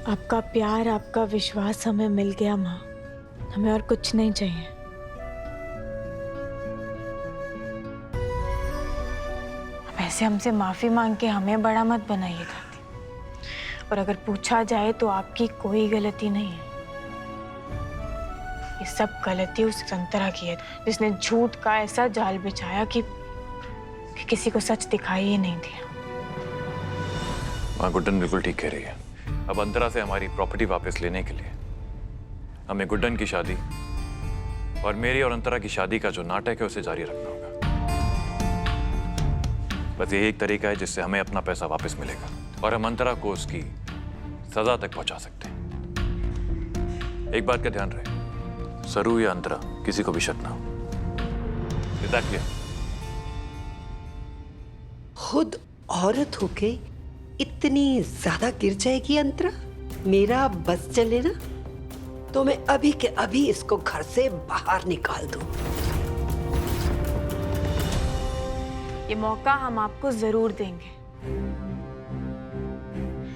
आपका प्यार, आपका विश्वास हमें मिल गया माँ। हमें और कुछ नहीं चाहिए। अब ऐसे हमसे माफी मांग के हमें बड़ा मत बनाइए दादी। और अगर पूछा जाए तो आपकी कोई गलती नहीं है। ये सब गलती उस संतरा की है, जिसने झूठ का ऐसा जाल बिछाया कि किसी को सच दिखाई ही नहीं दिया। माँ, गुड्डन बिल्कुल ठीक कह रही है। अब अंतरा से हमारी प्रॉपर्टी वापस लेने के लिए हमें गुड्डन की शादी और मेरी और अंतरा की शादी का जो नाटक है उसे जारी रखना होगा। बस यही एक तरीका है जिससे हमें अपना पैसा वापस मिलेगा और हम अंतरा को उसकी सजा तक पहुंचा सकते हैं। एक बात का ध्यान रहे, सरू या अंतरा किसी को भी शक ना हो। Is that clear? खुद औरत होके इतनी ज्यादा गिर जाएगी अंतरा? मेरा बस चले ना तो मैं अभी के अभी इसको घर से बाहर निकाल दूं। ये मौका हम आपको जरूर देंगे,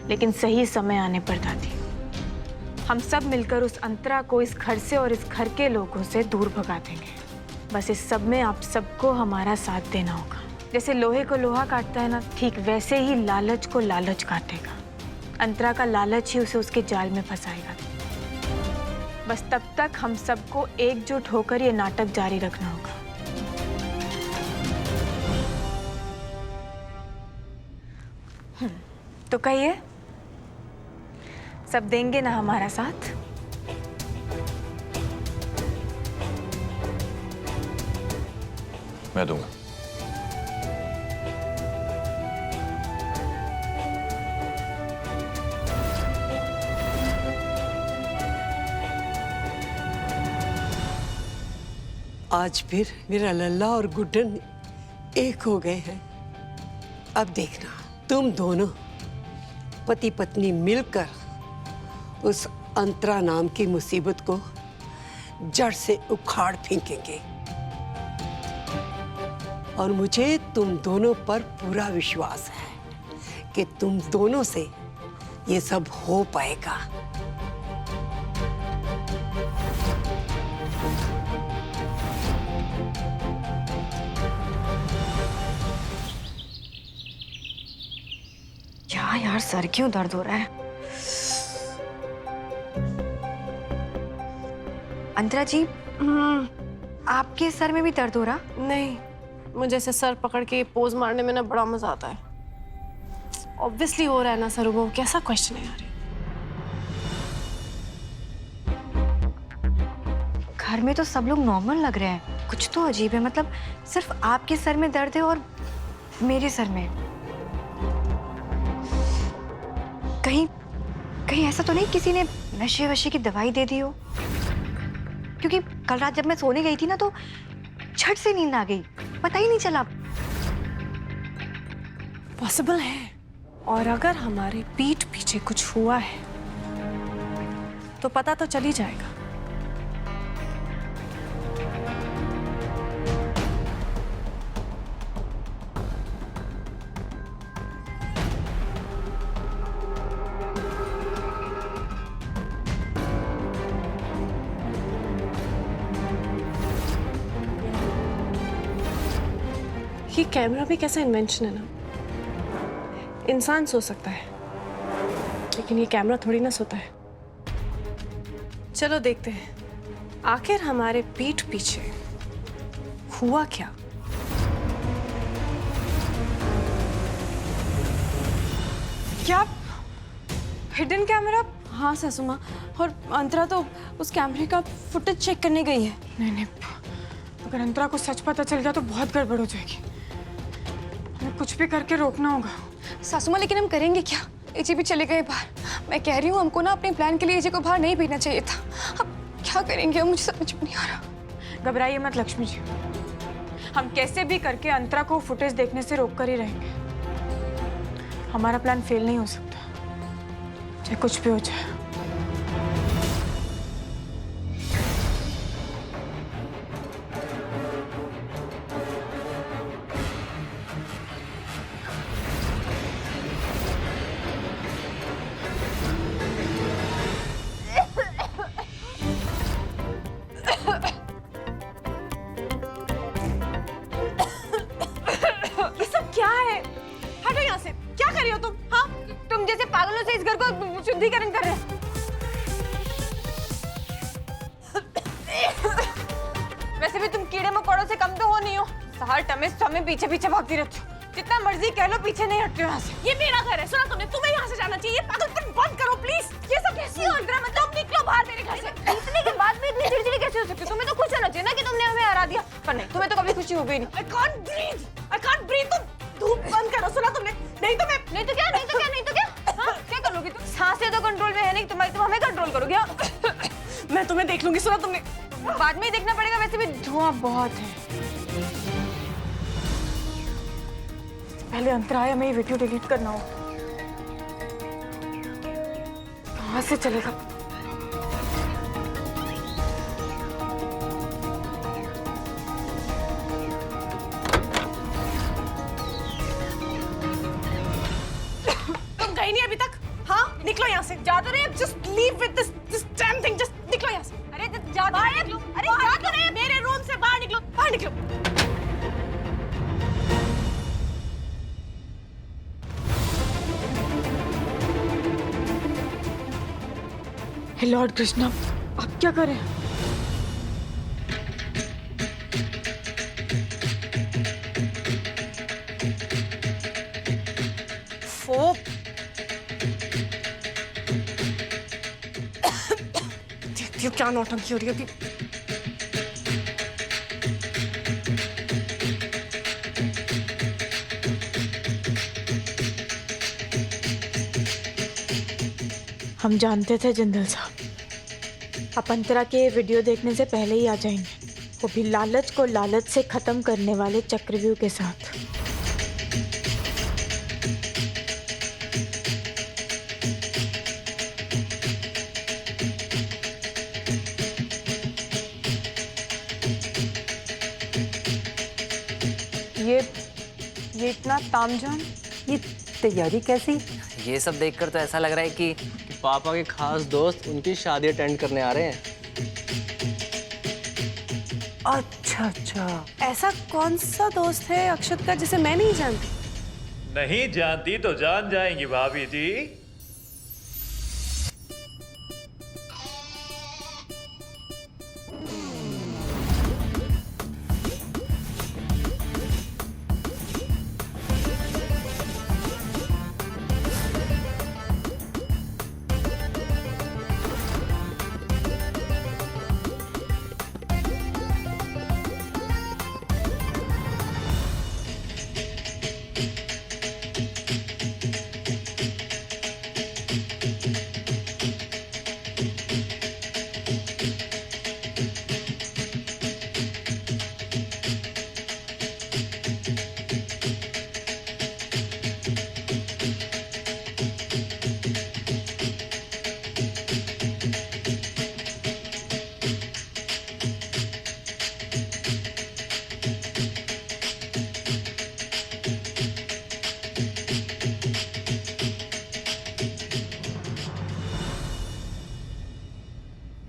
लेकिन सही समय आने पर दादी। हम सब मिलकर उस अंतरा को इस घर से और इस घर के लोगों से दूर भगा देंगे। बस इस सब में आप सबको हमारा साथ देना होगा। जैसे लोहे को लोहा काटता है ना, ठीक वैसे ही लालच को लालच काटेगा। अंतरा का लालच ही उसे उसके जाल में फंसाएगा। बस तब तक हम सबको एकजुट होकर ये नाटक जारी रखना होगा। तो कहिए, सब देंगे ना हमारा साथ? मैं दूंगा। आज फिर मेरा लल्ला और गुड्डन एक हो गए हैं। अब देखना, तुम दोनों पति पत्नी मिलकर उस अंतरा नाम की मुसीबत को जड़ से उखाड़ फेंकेंगे। और मुझे तुम दोनों पर पूरा विश्वास है कि तुम दोनों से ये सब हो पाएगा। क्या यार, सर क्यों दर्द हो रहा है? अंतरा जी, आपके सर में भी दर्द हो रहा? नहीं, मुझे ऐसे सर पकड़ के पोज मारने में ना बड़ा मजा आता है। ऑब्वियसली हो रहा है ना सर, वो कैसा क्वेश्चन है यार। घर में तो सब लोग नॉर्मल लग रहे हैं, कुछ तो अजीब है। मतलब सिर्फ आपके सर में दर्द है और मेरे सर में। कहीं कहीं ऐसा तो नहीं किसी ने नशे वशे की दवाई दे दी हो? क्योंकि कल रात जब मैं सोने गई थी ना तो झट से नींद आ गई, पता ही नहीं चला। पॉसिबल है। और अगर हमारे पीठ पीछे कुछ हुआ है तो पता तो चल ही जाएगा। ये कैमरा भी कैसा इन्वेंशन है ना। इंसान सो सकता है लेकिन ये कैमरा थोड़ी ना सोता है। चलो देखते हैं आखिर हमारे पीठ पीछे हुआ क्या। क्या हिडन कैमरा? हाँ सासू माँ, और अंतरा तो उस कैमरे का फुटेज चेक करने गई है। नहीं नहीं, अगर अंतरा को सच पता चल गया तो बहुत गड़बड़ हो जाएगी। हमें कुछ भी करके रोकना होगा। सासू माँ, लेकिन हम करेंगे क्या? एजे भी चले गए बाहर। मैं कह रही हूँ हमको ना अपने प्लान के लिए एजे को बाहर नहीं भेजना चाहिए था। अब क्या करेंगे, मुझे समझ में नहीं आ रहा। घबराइए मत लक्ष्मी जी, हम कैसे भी करके अंतरा को फुटेज देखने से रोक कर ही रहेंगे। हमारा प्लान फेल नहीं हो सकता, चाहे कुछ भी हो जाए। यहाँ से। क्या कर रही हो तुम? हाँ, तुम जैसे पागलों से इस घर को शुद्धिकरण कर रहे हो। वैसे भी तुम कीड़े मकोड़ों से कम तो हो नहीं हो। हर समय पीछे पीछे भागती रहती हो। जितना मर्जी कह लो, पीछे नहीं हटती हो यहाँ से। ये मेरा घर है, सुना तुमने? तुम्हें यहाँ से जाना चाहिए। ये पागलपन बंद करो प्लीज। ये सब कैसी हो अंतरा? मतलब निकलो बाहर मेरे घर से। इतने के बाद भी इतनी चिड़चिड़ी कैसे हो सकती है? तुम्हें तो खुश होना चाहिए ना कि तुमने हमें हरा दिया, पर नहीं, तुम्हें तो कभी खुशी हुई नहीं। I can't breathe। तुम धूप बंद करो, सुना तुमने? नहीं तो मैं नहीं तो क्या, नहीं तो क्या, नहीं तो क्या? हाँ, क्या कर लोगी तुम? सांसें तो कंट्रोल में है नहीं तुम्हारी, तुम हमें कंट्रोल करोगे? हाँ? मैं तुम्हें देख लूंगी, सुना तुमने? बाद में ही देखना पड़ेगा, वैसे भी धुआं बहुत है। पहले अंतराय में ये वीडियो डिलीट करना हो। कहाँ से चलेगा? तुम गई नहीं अभी तक? हाँ, निकलो यहाँ से। जा तो रहे, just leave with this damn thing। just निकलो यहाँ से। अरे जा तो रहे, अरे जा तो रहे, मेरे रूम से बाहर निकलो, बाहर निकलो। हे लॉर्ड कृष्णा, आप क्या करें? देखती हो क्या नौटंकी हो रही है अभी। हम जानते थे जिंदल साहब, आप अंतरा के वीडियो देखने से पहले ही आ जाएंगे, वो भी लालच को लालच से खत्म करने वाले चक्रव्यूह के साथ। ये इतना तामझाम, ये तैयारी कैसी? ये सब देखकर तो ऐसा लग रहा है कि पापा के खास दोस्त उनकी शादी अटेंड करने आ रहे हैं। अच्छा अच्छा, ऐसा कौन सा दोस्त है अक्षत का जिसे मैं नहीं जानती? नहीं जानती तो जान जाएंगी भाभी जी।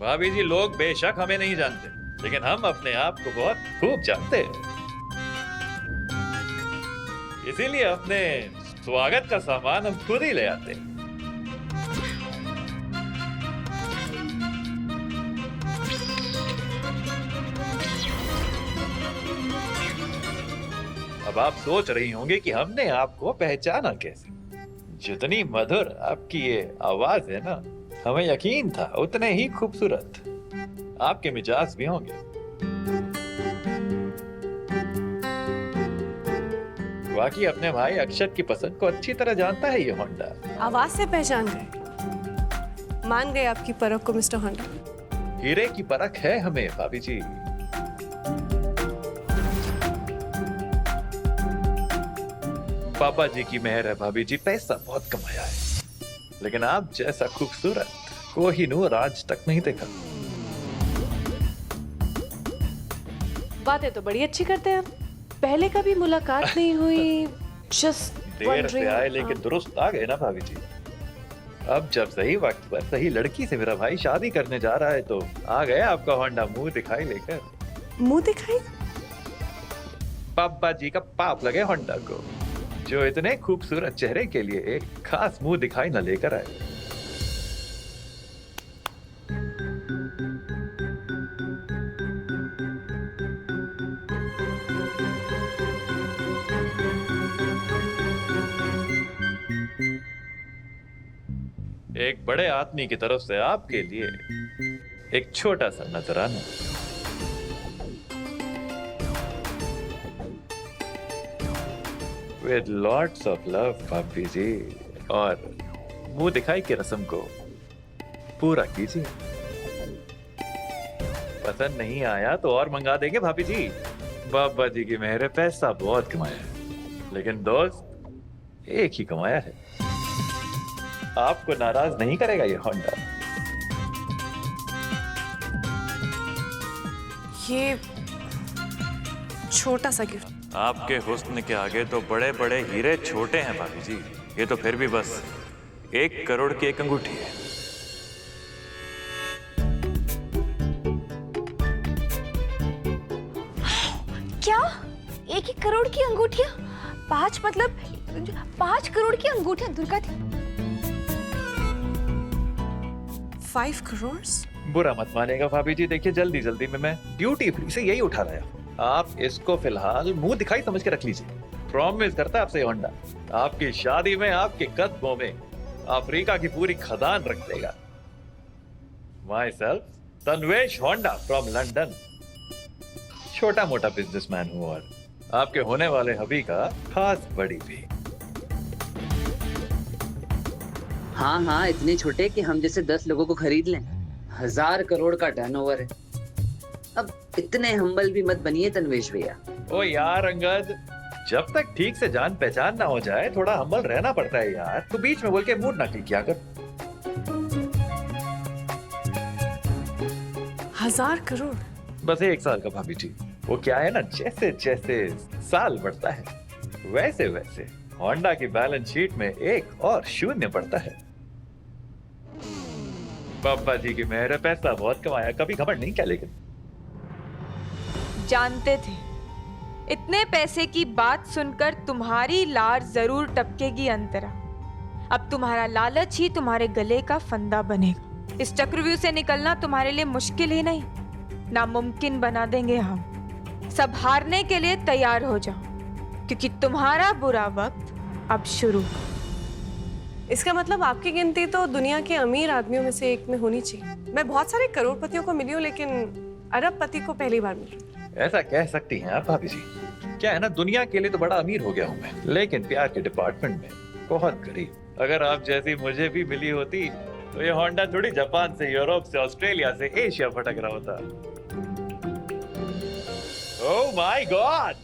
भाभी जी, लोग बेशक हमें नहीं जानते, लेकिन हम अपने आप को बहुत खूब जानते हैं। इसीलिए अपने स्वागत का सामान हम खुद ही ले आते हैं। अब आप सोच रही होंगी कि हमने आपको पहचाना कैसे। जितनी मधुर आपकी ये आवाज है ना, हमें यकीन था उतने ही खूबसूरत आपके मिजाज भी होंगे। वाकई अपने भाई अक्षत की पसंद को अच्छी तरह जानता है ये होंडा। आवाज से पहचान गए, मान गए आपकी परख को मिस्टर होंडा। हीरे की परख है हमें भाभी जी। पापा जी की मेहर है भाभी जी, पैसा बहुत कमाया है, लेकिन आप जैसा खूबसूरत कोहिनूर आज तक नहीं देखा। बातें तो बड़ी अच्छी करते हैं आप। पहले कभी मुलाकात नहीं हुई, जस्ट देर से आए लेकिन दुरुस्त आ गए ना भाभी जी। अब जब सही वक्त पर सही लड़की से मेरा भाई शादी करने जा रहा है तो आ गए आपका होंडा मुंह दिखाई लेकर। मुंह दिखाई? पापा जी का पाप लगे होंडा को। जो इतने खूबसूरत चेहरे के लिए एक खास मुंह दिखाई न लेकर आए। एक बड़े आदमी की तरफ से आपके लिए एक छोटा सा नजराना। With lots of love, भाभी जी, और मुंह दिखाई की रस्म को पूरा कीजिए। पसंद नहीं आया तो और मंगा देंगे भाभी जी। बाबा जी की मेहर है, पैसा बहुत कमाया है, लेकिन दोस्त एक ही कमाया है। आपको नाराज नहीं करेगा ये होंडा। ये छोटा सा गिफ्ट। आपके हुस्न के आगे तो बड़े बड़े हीरे छोटे हैं भाभी जी। ये तो फिर भी बस 1 करोड़ की एक अंगूठी है। क्या 1 करोड़ की अंगूठियां? 5 मतलब 5 करोड़ की अंगूठियां दुर्गा दी। 5 करोड़? बुरा मत मानेगा भाभी जी, देखिए जल्दी जल्दी में मैं ड्यूटी फ्री से यही उठा लाया। आप इसको फिलहाल मुंह दिखाई समझ के रख लीजिए। प्रॉमिस करता है आपसे होंडा, आपकी शादी में आपके कदमों में अफ्रीका की पूरी खदान रख देगा। My self Tanvesh Honda from London. छोटा मोटा बिजनेसमैन हूँ और आपके होने वाले हबी का खास बड़ी भी। हाँ हाँ, इतने छोटे कि हम जैसे 10 लोगों को खरीद लें। 1000 करोड़ का टर्नओवर है। अब इतने हम्बल भी मत बनिए तन्वेश भैया। ओ यार अंगद, जब तक ठीक से जान पहचान ना हो जाए थोड़ा हम्बल रहना पड़ता है यार। तू बीच में बोल के मूड ना किया कर। 1000 करोड़? बस 1 साल का भाभी जी। वो क्या है ना, जैसे जैसे साल बढ़ता है वैसे वैसे होंडा की बैलेंस शीट में एक और शून्य बढ़ता है। पापा जी की मेहर है, पैसा बहुत कमाया, कभी घमंड नहीं किया। लेकिन जानते थे इतने पैसे की बात सुनकर तुम्हारी लार जरूर टपकेगी अंतरा। अब तुम्हारा लालच ही तुम्हारे गले का फंदा बनेगा। इस चक्रव्यूह से निकलना तुम्हारे लिए मुश्किल ही नहीं, नामुमकिन बना देंगे हम। सब हारने के लिए तैयार हो जाओ, क्योंकि तुम्हारा बुरा वक्त अब शुरू। इसका मतलब आपकी गिनती तो दुनिया के अमीर आदमियों में से एक में होनी चाहिए। मैं बहुत सारे करोड़पतियों को मिली हूँ, लेकिन अरबपति को पहली बार मिली। ऐसा कह सकती हैं आप भाभी जी। क्या है ना, दुनिया के लिए तो बड़ा अमीर हो गया हूँ मैं, लेकिन प्यार के डिपार्टमेंट में बहुत गरीब। अगर आप जैसी मुझे भी मिली होती तो ये होंडा थोड़ी जापान से, यूरोप से, ऑस्ट्रेलिया से, एशिया भटक रहा होता। ओह माय गॉड,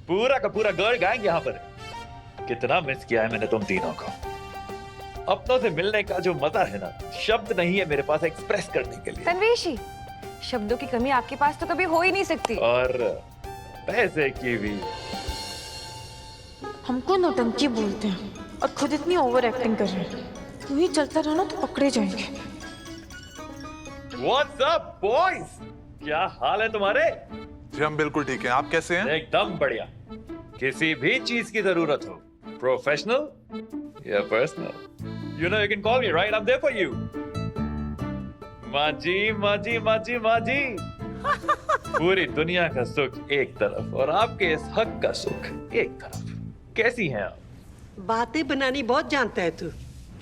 पूरा का पूरा गर्ल गैंग यहाँ पर। कितना मिस किया है मैंने तुम तीनों को। अपनों से मिलने का जो मजा है ना, शब्द नहीं है मेरे पास एक्सप्रेस करने के लिए। तन्वेशी, शब्दों की कमी आपके पास तो कभी हो ही नहीं सकती। और पैसे की भी। हमको नौटंकी बोलते हैं और खुद इतनी ओवर एक्टिंग कर रहे हैं। तू ही चलता रहा ना तो पकड़े जाएंगे। What's up, boys? क्या हाल है तुम्हारे? जी हम बिल्कुल ठीक हैं। आप कैसे हैं? एकदम बढ़िया। किसी भी चीज की जरूरत हो, प्रोफेशनल या personal, you know you can call me, right? I'm there for you. माजी माजी माजी माजी। पूरी दुनिया का सुख एक तरफ और आपके इस हक का सुख एक तरफ। कैसी हैं आप? बातें बनानी बहुत जानता है तू।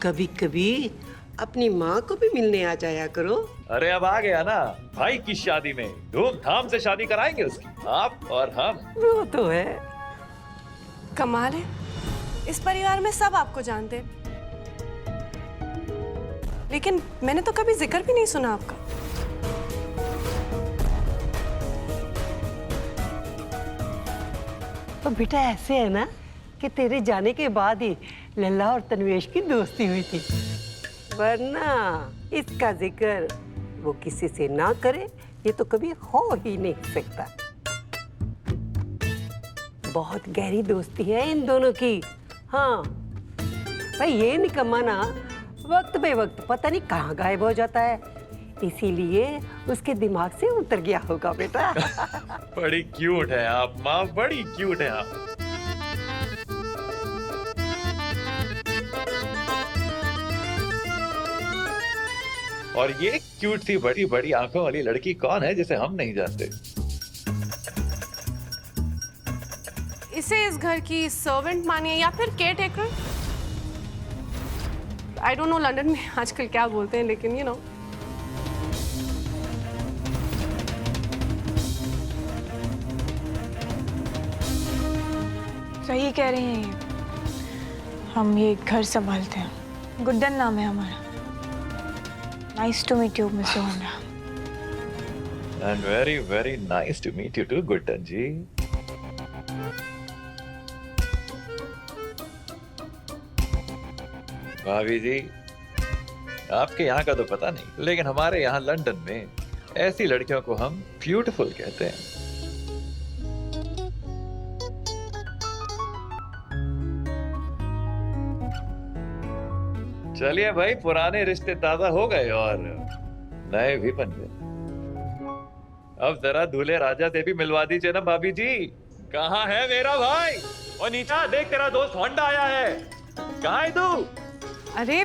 कभी कभी अपनी माँ को भी मिलने आ जाया करो। अरे अब आ गया ना भाई की शादी में, धूमधाम से शादी कराएंगे उसकी, आप और हम। वो तो है। कमाल है, इस परिवार में सब आपको जानते हैं, लेकिन मैंने तो कभी जिक्र भी नहीं सुना आपका। तो बेटा ऐसे है ना कि तेरे जाने के बाद ही लल्ला और तन्वेश की दोस्ती हुई थी, वरना इसका जिक्र वो किसी से ना करे ये तो कभी हो ही नहीं सकता। बहुत गहरी दोस्ती है इन दोनों की। हाँ भाई, ये निकम्मा ना वक्त बे वक्त पता नहीं कहाँ गायब हो जाता है, इसीलिए उसके दिमाग से उतर गया होगा बेटा। बड़ी क्यूट है आप माँ, बड़ी क्यूट है आप। और ये क्यूट सी बड़ी बड़ी आंखों वाली लड़की कौन है जिसे हम नहीं जानते? इसे इस घर की सर्वेंट मानिए या फिर care taker. I don't know London में आजकल क्या बोलते हैं, लेकिन यू नो सही कह रही हैं ये। हम ये घर संभालते हैं। गुड्डन नाम है हमारा। Nice to meet you mister Honda. And very very nice to meet you too Guddan ji. भाभी जी, आपके यहाँ का तो पता नहीं, लेकिन हमारे यहाँ लंदन में ऐसी लड़कियों को हम ब्यूटीफुल कहते हैं। चलिए भाई, पुराने रिश्ते ताजा हो गए और नए भी बन गए। अब जरा दूल्हे राजा से भी मिलवा दीजिए ना भाभी जी। कहाँ है मेरा भाई? और नीचा देख, तेरा दोस्त होंडा आया है। कहाँ है तू? अरे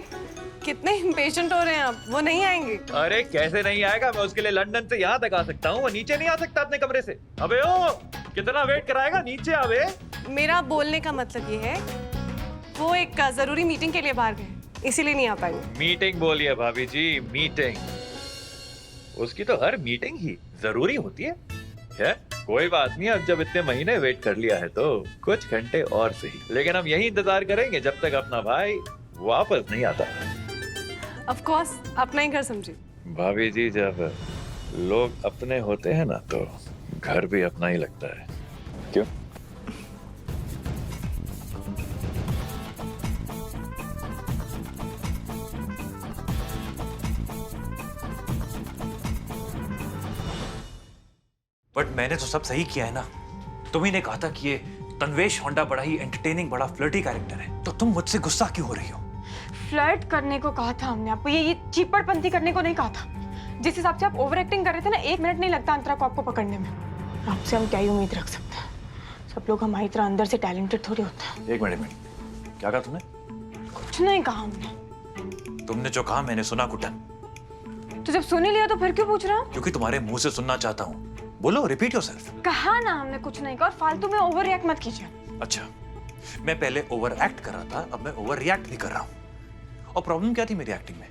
कितने इम्पेशेंट हो रहे हैं आप, वो नहीं आएंगे। अरे कैसे नहीं आएगा, मैं उसके लिए लंदन से यहाँ तक आ सकता हूँ, वो नीचे नहीं आ सकता अपने कमरे से। अबे ओ, कितना वेट कराएगा, नीचे आवे। मेरा बोलने का मतलब ये है, वो एक जरूरी मीटिंग के लिए बाहर गए, इसीलिए नहीं आ पाएंगे। मीटिंग बोलिए भाभी जी, मीटिंग। उसकी तो हर मीटिंग ही जरूरी होती है। कोई बात नहीं, अब जब इतने महीने वेट कर लिया है तो कुछ घंटे और सही, लेकिन हम यही इंतजार करेंगे जब तक अपना भाई वापस नहीं आता। ऑफ कोर्स, अपना ही घर समझिए। भाभी जी, जब लोग अपने होते हैं ना तो घर भी अपना ही लगता है। क्यों? बट मैंने तो सब सही किया है ना। तुम्ही ने कहा था कि ये तन्वेश होंडा बड़ा ही एंटरटेनिंग, बड़ा फ्लर्टी कैरेक्टर है, तो तुम मुझसे गुस्सा क्यों हो रही हो? फ्लर्ट करने को कहा था हमने आपको, ये चीपड़पंती करने को नहीं कहा था। जिस हिसाब से आप ओवर एक्टिंग कर रहे थे ना, 1 मिनट नहीं लगता अंतरा को आपको पकड़ने में। आपसे हम क्या ही उम्मीद रख सकते हैं? सब लोग हमारी तरह अंदर से टैलेंटेड थोड़ी होता है। एक मिनट, क्या कहा तुमने? कुछ नहीं कहा हमने। तुमने जो कहा मैंने सुना गुड्डन। तो जब सुन ही लिया तो फिर क्यों पूछ रहा हूँ? क्योंकि तुम्हारे मुंह से सुनना चाहता हूँ। बोलो, रिपीट योरसेल्फ। कहा ना हमने कुछ नहीं कहा, और फालतू में ओवर रिएक्ट मत कीजिए। अच्छा, मैं पहले ओवर एक्ट कर रहा था, अब मैं ओवर रिएक्ट भी कर रहा हूँ। और प्रॉब्लम क्या थी मेरी एक्टिंग में?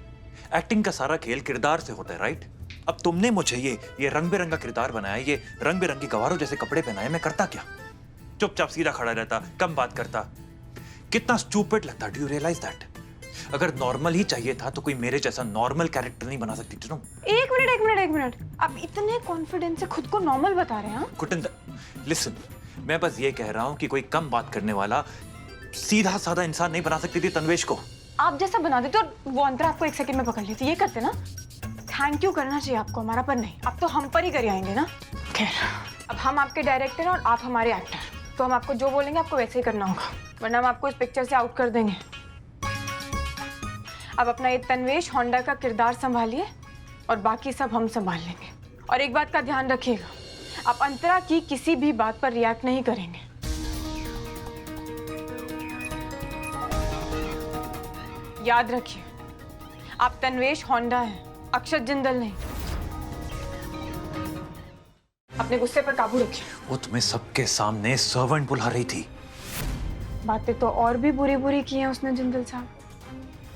एक्टिंग का सारा खेल किरदार से होता है, राइट? अब तुमने मुझे ये रंग बिरंगा किरदार बनाया, ये रंग बिरंगी गवारों जैसे कपड़े पहनाए, मैं करता क्या? चुपचाप सीधा खड़ा रहता, कम बात करता। कितना स्टूपिड लगता। Do you realise that? अगर नॉर्मल ही चाहिए था तो कोई मेरे जैसा नॉर्मल कैरेक्टर नहीं बना सकती तुम। एक मिनट, आप इतने कॉन्फिडेंस से खुद को नॉर्मल बता रहे हैं? गुड्डन, लिसन, मैं बस ये कह रहा हूँ कि कोई कम बात करने वाला सीधा साधा इंसान नहीं बना सकती थी तन्वेश को। आप जैसा बना देते और वो अंतरा आपको 1 सेकंड में पकड़ लेती, ये करते ना? थैंक यू करना चाहिए आपको, हमारा पर नहीं। आप तो हम पर ही कर आएंगे ना। खैर, अब हम आपके डायरेक्टर और आप हमारे एक्टर, तो हम आपको जो बोलेंगे आपको वैसे ही करना होगा, वरना हम आपको इस पिक्चर से आउट कर देंगे। अब अपना ये तन्वेश होंडा का किरदार संभालिए और बाकी सब हम संभाल लेंगे। और एक बात का ध्यान रखिएगा, आप अंतरा की किसी भी बात पर रिएक्ट नहीं करेंगे। याद रखिए, आप तन्वेश होंडा हैं, अक्षत जिंदल नहीं। अपने गुस्से पर काबू रखिए। वो तुम्हें सबके सामने सर्वेंट बुला रही थी। बातें तो और भी बुरी बुरी की हैं उसने जिंदल साहब,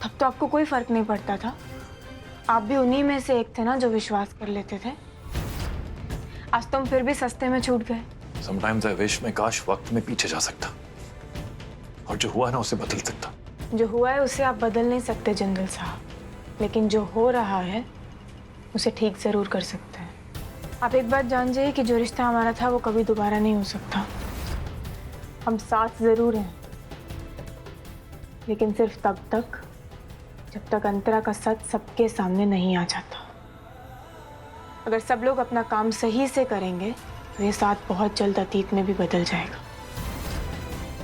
तब तो आपको कोई फर्क नहीं पड़ता था। आप भी उन्हीं में से एक थे ना जो विश्वास कर लेते थे। आज तुम फिर भी सस्ते में छूट गए। Sometimes I wish मैं काश वक्त में पीछे जा सकता और जो हुआ ना उसे बदल सकता। जो हुआ है उसे आप बदल नहीं सकते जिंदल साहब, लेकिन जो हो रहा है उसे ठीक जरूर कर सकते हैं। आप एक बात जान जाइए कि जो रिश्ता हमारा था वो कभी दोबारा नहीं हो सकता। हम साथ जरूर हैं, लेकिन सिर्फ तब तक जब तक अंतरा का सच सबके सामने नहीं आ जाता। अगर सब लोग अपना काम सही से करेंगे तो ये साथ बहुत जल्द अतीत में भी बदल जाएगा।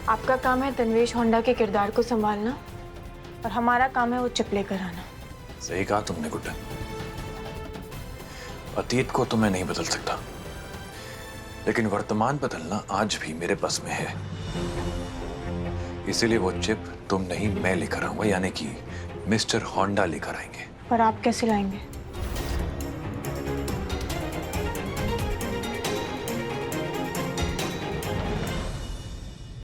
आपका काम है तन्वेश होंडा के किरदार को संभालना और हमारा काम है वो चपले कराना। सही कहा तुमने गुड्डन। अतीत को तो मैं नहीं बदल सकता, लेकिन वर्तमान बदलना आज भी मेरे बस में है। इसीलिए वो चिप तुम नहीं मैं लेकर आऊंगा, यानी कि मिस्टर होंडा लेकर आएंगे। और आप कैसे लाएंगे?